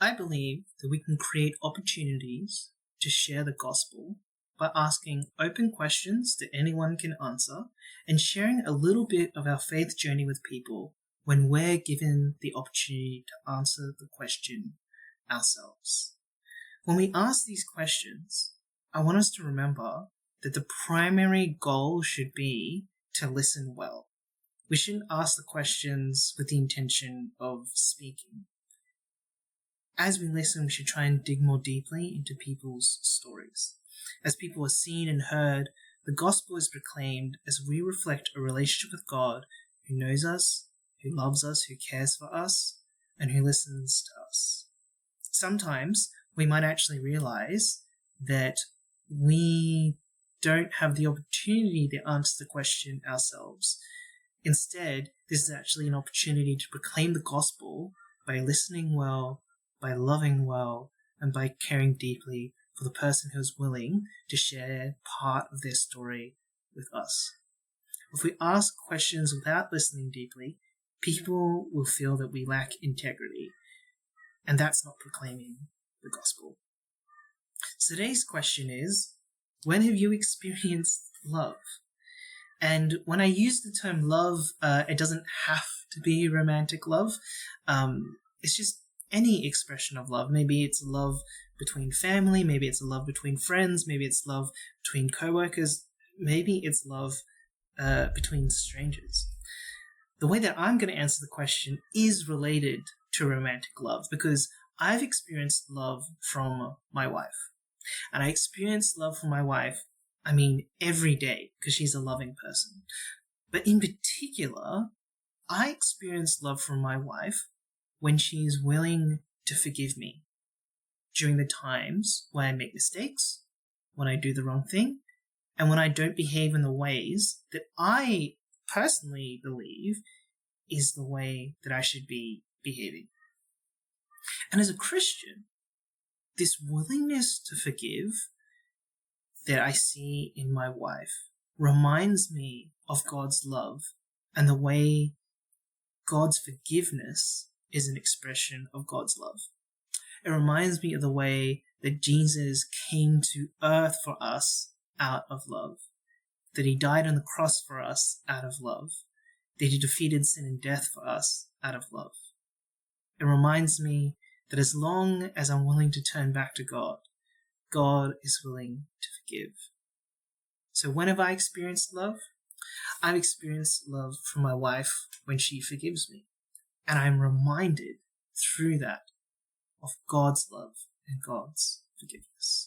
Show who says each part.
Speaker 1: I believe that we can create opportunities to share the gospel by asking open questions that anyone can answer and sharing a little bit of our faith journey with people when we're given the opportunity to answer the question ourselves. When we ask these questions, I want us to remember that the primary goal should be to listen well. We shouldn't ask the questions with the intention of speaking. As we listen, we should try and dig more deeply into people's stories. As people are seen and heard, the gospel is proclaimed as we reflect a relationship with God who knows us, who loves us, who cares for us, and who listens to us. Sometimes we might actually realize that we don't have the opportunity to answer the question ourselves. Instead, this is actually an opportunity to proclaim the gospel by listening well, by loving well, and by caring deeply for the person who is willing to share part of their story with us. If we ask questions without listening deeply, people will feel that we lack integrity, and that's not proclaiming the gospel. So today's question is, when have you experienced love? And when I use the term love, it doesn't have to be romantic love. It's just any expression of love. Maybe it's love between family, maybe it's love between friends, maybe it's love between co-workers, maybe it's love between strangers. The way that I'm going to answer the question is related to romantic love because I've experienced love from my wife. And I experienced love from my wife, every day because she's a loving person. But in particular, I experienced love from my wife when she is willing to forgive me during the times when I make mistakes, when I do the wrong thing, and when I don't behave in the ways that I personally believe is the way that I should be behaving. And as a Christian, this willingness to forgive that I see in my wife reminds me of God's love and the way God's forgiveness is an expression of God's love. It reminds me of the way that Jesus came to earth for us out of love, that he died on the cross for us out of love, that he defeated sin and death for us out of love. It reminds me that as long as I'm willing to turn back to God, God is willing to forgive. So when have I experienced love? I've experienced love from my wife when she forgives me. And I'm reminded through that of God's love and God's forgiveness.